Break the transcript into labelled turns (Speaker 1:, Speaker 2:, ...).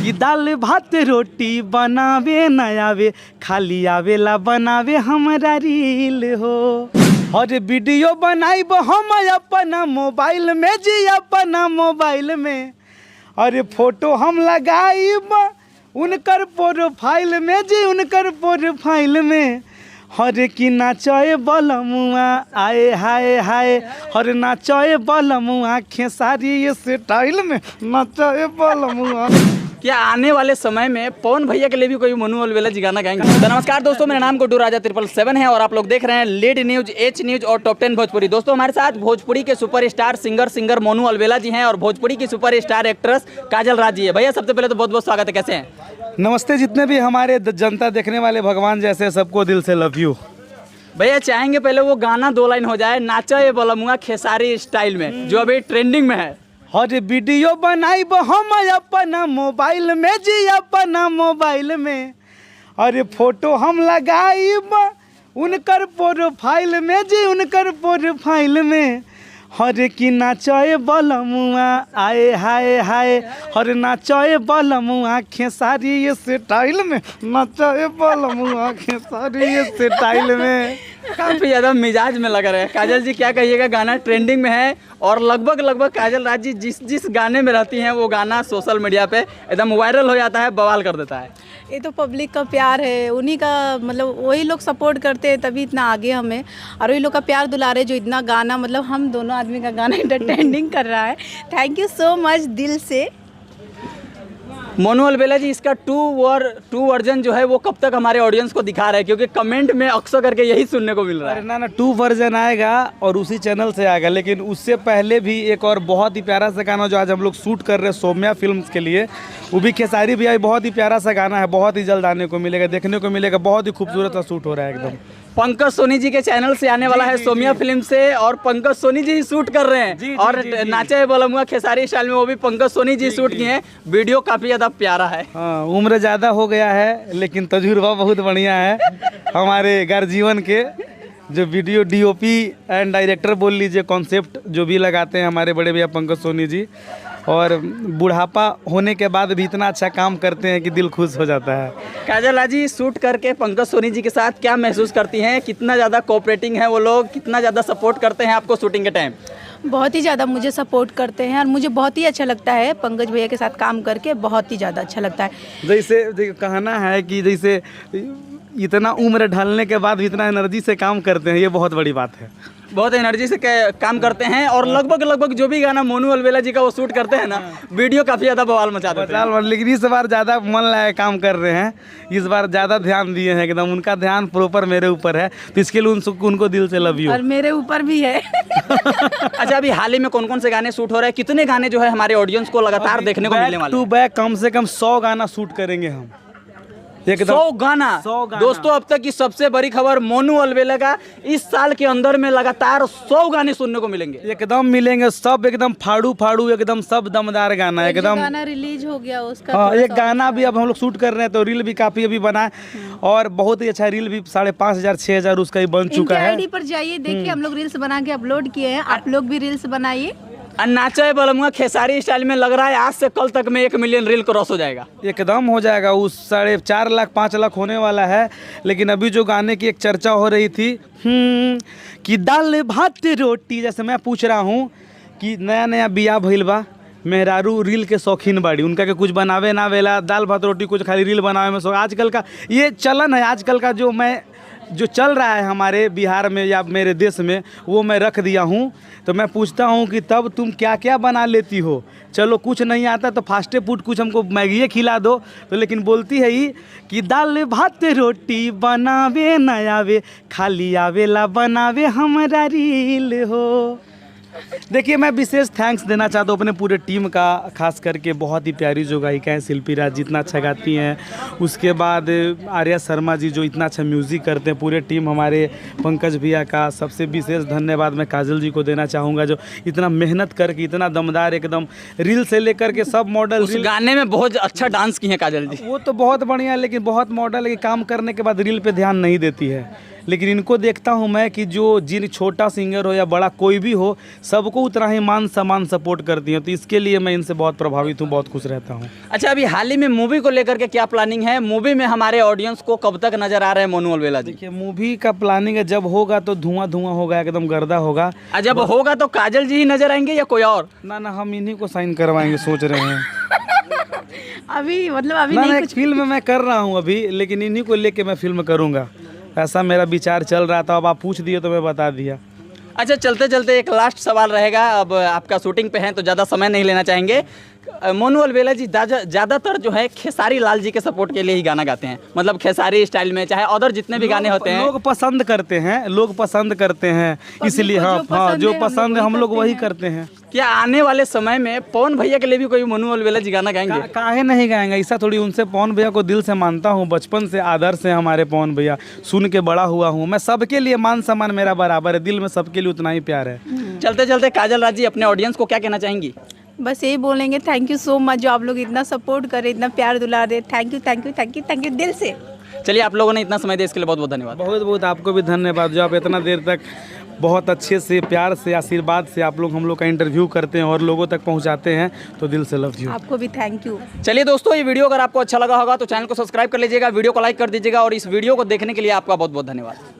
Speaker 1: कि दाल भात रोटी बनावे न आवे, खाली आवेला बनावे हमरा रील हो। और वीडियो बनाइब हम अपना मोबाइल में जी, अपना मोबाइल में। और फोटो हम लगाइब उनकर प्रोफाइल में जी, उनकर प्रोफाइल में। हर की नाचे बलमुआ आए हाय हाय, हर नाचे बलमुआ खेसारी स्टाइल में नाचे बलमुआ।
Speaker 2: क्या आने वाले समय में पवन भैया के लिए भी कोई मनु अलवेला जी गाना गाएंगे? तो नमस्कार दोस्तों, मेरा नाम गुड्डू राजा 777 है और आप लोग देख रहे हैं लीड न्यूज, एच न्यूज और टॉप 10 भोजपुरी। दोस्तों हमारे साथ भोजपुरी के सुपरस्टार सिंगर मनु अलवेला जी हैं और भोजपुरी की सुपरस्टार एक्ट्रेस काजल राज जी है। भैया सबसे पहले तो बहुत बहुत स्वागत है, कैसे हैं?
Speaker 1: नमस्ते। जितने भी हमारे जनता देखने वाले भगवान जैसे, सबको दिल से लव यू।
Speaker 2: भैया चाहेंगे पहले वो गाना 2 लाइन हो जाए, नाचा ये बलमुआ खेसारी स्टाइल में, जो अभी ट्रेंडिंग में है।
Speaker 1: और वीडियो बनाइब हम अपना मोबाइल में जी, अपना मोबाइल में। और फोटो हम लगाइब उनकर प्रोफाइल में जी, उनकर प्रोफाइल में। हर की नाचे बलमुआ आए हाय हाय, हर नाचे बलमुआ खेसारी स्टाइल में, नाचे बलमुआ खेसारी स्टाइल में।
Speaker 2: काफ़ी ज़्यादा मिजाज में लग रहे हैं। काजल जी क्या कहिएगा, गाना ट्रेंडिंग में है और लगभग काजल राज जी जिस गाने में रहती हैं वो गाना सोशल मीडिया पे एकदम वायरल हो जाता है, बवाल कर देता है।
Speaker 3: ये तो पब्लिक का प्यार है, उन्हीं का मतलब वही लोग सपोर्ट करते हैं तभी इतना आगे हमें, और वही लोग का प्यार दुलारे जो इतना गाना मतलब हम दोनों आदमी का गाना एंटरटेनिंग कर रहा है। थैंक यू सो मच दिल से।
Speaker 2: मनु अलवेला जी, इसका टू वर्जन जो है वो कब तक हमारे ऑडियंस को दिखा रहे हैं? क्योंकि कमेंट में अक्सर करके यही सुनने को मिल रहा है।
Speaker 1: ना 2 वर्जन आएगा और उसी चैनल से आएगा, लेकिन उससे पहले भी एक और बहुत ही प्यारा सा गाना जो आज हम लोग शूट कर रहे हैं सौम्या फिल्म्स के लिए, वो भी खेसारी भी आई। बहुत ही प्यारा सा गाना है, बहुत ही जल्द आने को मिलेगा, देखने को मिलेगा। बहुत ही खूबसूरत सा शूट हो रहा है एकदम।
Speaker 2: पंकज सोनी जी के चैनल से आने वाला है सौम्या फिल्म से, और पंकज सोनी जी ही शूट कर रहे हैं। और नाचे बलमुआ खेसारी स्टाइल में वो भी पंकज सोनी जी शूट किए हैं। वीडियो काफी ज्यादा प्यारा है।
Speaker 1: हाँ, उम्र ज़्यादा हो गया है लेकिन तजुर्बा बहुत बढ़िया है हमारे गर्जीवन के। जो वीडियो डीओपी एंड डायरेक्टर बोल लीजिए, कॉन्सेप्ट जो भी लगाते हैं हमारे बड़े भैया पंकज सोनी जी, और बुढ़ापा होने के बाद भी इतना अच्छा काम करते हैं कि दिल खुश हो जाता है।
Speaker 2: काजल राज जी शूट करके पंकज सोनी जी के साथ क्या महसूस करती हैं? कितना ज़्यादा कोऑपरेटिंग है वो लोग, कितना ज़्यादा सपोर्ट करते हैं आपको शूटिंग के टाइम?
Speaker 3: बहुत ही ज़्यादा मुझे सपोर्ट करते हैं और मुझे बहुत ही अच्छा लगता है पंकज भैया के साथ काम करके, बहुत ही ज़्यादा अच्छा लगता है।
Speaker 1: जैसे कहना है कि जैसे इतना उम्र ढलने के बाद भी इतना एनर्जी से काम करते हैं, ये बहुत बड़ी बात है।
Speaker 2: बहुत एनर्जी से काम करते हैं और लगभग जो भी गाना मनु अलवेला जी का वो शूट करते हैं ना, वीडियो काफ़ी ज़्यादा बवाल मचा देते हैं।
Speaker 1: लेकिन इस बार ज़्यादा मन लगा काम कर रहे हैं, इस बार ज़्यादा ध्यान दिए हैं एकदम। उनका ध्यान प्रॉपर मेरे ऊपर है, तो इसके लिए उनको दिल से लव यू।
Speaker 3: और मेरे ऊपर भी है।
Speaker 2: अच्छा, अभी हाल ही में कौन कौन से गाने शूट हो रहे हैं? कितने गाने जो है हमारे ऑडियंस को लगातार देखने को मिलने वाले हैं?
Speaker 1: टू बैक कम से कम 100 गाना शूट करेंगे हम।
Speaker 2: 100 गाना। दोस्तों अब तक की सबसे बड़ी खबर, मनु अलवेला का इस साल के अंदर में लगातार 100 गाने सुनने को मिलेंगे।
Speaker 1: एकदम मिलेंगे, सब एकदम फाड़ू एकदम सब दमदार गाना एकदम।
Speaker 3: गाना रिलीज हो गया उसका।
Speaker 1: हाँ, एक गाना भी अब हम लोग शूट कर रहे हैं, तो रील भी काफी अभी बना है और बहुत ही अच्छा रील भी 5,500 6,000 उसका ही बन चुका है।
Speaker 3: आईडी पर जाइए, देखिए हम लोग रील्स बना के अपलोड किए हैं, आप लोग भी रील्स बनाइए।
Speaker 2: नाचे बलमुआ खेसारी स्टाइल में लग रहा है आज से कल तक में 1 मिलियन रील क्रॉस हो जाएगा।
Speaker 1: एकदम हो जाएगा, उस 4.5 लाख 5 लाख होने वाला है। लेकिन अभी जो गाने की एक चर्चा हो रही थी कि दाल भात रोटी, जैसे मैं पूछ रहा हूँ कि नया बिया भइल बा, मेहरारू रील के शौकीन बाड़ी, उनका के कुछ बनावे ना वेला, दाल भात रोटी कुछ खाली रील बनावे में शौक। आजकल का ये चलन है, आजकल का जो चल रहा है हमारे बिहार में या मेरे देश में, वो मैं रख दिया हूँ। तो मैं पूछता हूँ कि तब तुम क्या क्या बना लेती हो? चलो कुछ नहीं आता तो फास्ट फूड कुछ हमको मैगी खिला दो, तो लेकिन बोलती है ही कि दाल भात रोटी बनावे न आवे, खाली आवेला बनावे हमरा रील हो। देखिए, मैं विशेष थैंक्स देना चाहता हूँ अपने पूरे टीम का, खास करके बहुत ही प्यारी जो गायिका है शिल्पी राज जी, इतना अच्छा गाती हैं। उसके बाद आर्या शर्मा जी जो इतना अच्छा म्यूज़िक करते हैं। पूरे टीम हमारे पंकज भैया का सबसे विशेष धन्यवाद मैं काजल जी को देना चाहूँगा, जो इतना मेहनत करके इतना दमदार एकदम रील से लेकर के सब मॉडल।
Speaker 2: उस गाने में बहुत अच्छा डांस की है काजल जी।
Speaker 1: वो तो बहुत बढ़िया है, लेकिन बहुत मॉडल है कि काम करने के बाद रील पे ध्यान नहीं देती है। लेकिन इनको देखता हूँ मैं कि जो जिन छोटा सिंगर हो या बड़ा कोई भी हो, सबको उतना ही मान सम्मान सपोर्ट करती हैं, तो इसके लिए मैं इनसे बहुत प्रभावित हूँ, बहुत खुश रहता हूँ।
Speaker 2: अच्छा, अभी हाल ही में मूवी को लेकर के क्या प्लानिंग है? मूवी में हमारे ऑडियंस को कब तक नजर आ रहे हैं मोनू अलवेला जी?
Speaker 1: देखिए, मूवी का प्लानिंग है, जब होगा तो धुआं धुआं होगा, एकदम गर्दा होगा।
Speaker 2: जब होगा तो काजल जी ही नजर आएंगे या कोई और?
Speaker 1: ना हम इन्हीं को साइन करवाएंगे, सोच रहे हैं।
Speaker 3: अभी मतलब अभी
Speaker 1: ना
Speaker 3: नहीं
Speaker 1: एक फिल्म मैं कर रहा हूँ अभी, लेकिन इन्हीं को लेके मैं फिल्म करूँगा, ऐसा मेरा विचार चल रहा था। अब आप पूछ दिए तो मैं बता दिया।
Speaker 2: अच्छा, चलते चलते एक लास्ट सवाल रहेगा। अब आपका शूटिंग पे हैं तो ज़्यादा समय नहीं लेना चाहेंगे। मोनू अलवेला जी ज़्यादातर जो है खेसारी लाल जी के सपोर्ट के लिए ही गाना गाते हैं, मतलब खेसारी स्टाइल में, चाहे अदर जितने भी गाने होते हैं
Speaker 1: लोग पसंद करते हैं, लोग पसंद करते हैं, इसलिए हाँ जो पसंद है हम लोग वही करते हैं।
Speaker 2: क्या आने वाले समय में पवन भैया के लिए भी कोई मोनू अलवेला जी गाना गाएंगे?
Speaker 1: काहे नहीं गाएंगे, ऐसा थोड़ी। उनसे पवन भैया को दिल से मानता हूँ, बचपन से आदर से हमारे पवन भैया, सुन के बड़ा हुआ हूँ मैं। सबके लिए मान सम्मान मेरा बराबर है, दिल में सबके लिए उतना ही प्यार है।
Speaker 2: चलते चलते काजल राज जी अपने ऑडियंस को क्या कहना चाहेंगी?
Speaker 3: बस यही बोलेंगे, थैंक यू सो मच, जो आप लोग इतना सपोर्ट करे, इतना प्यार दुला रहे। Thank you thank you thank you thank you दिल से।
Speaker 2: चलिए, आप लोगों ने इतना समय दिया इसके लिए बहुत बहुत धन्यवाद।
Speaker 1: बहुत बहुत आपको भी धन्यवाद, जो आप इतना देर तक बहुत अच्छे से, प्यार से, आशीर्वाद से आप लोग हम लोग का इंटरव्यू करते हैं और लोगों तक पहुंचाते हैं, तो दिल से लव यू।
Speaker 3: आपको भी थैंक यू।
Speaker 2: चलिए दोस्तों, ये वीडियो अगर आपको अच्छा लगा होगा तो चैनल को सब्सक्राइब कर लीजिएगा, वीडियो को लाइक कर दीजिएगा, और इस वीडियो को देखने के लिए आपका बहुत बहुत धन्यवाद।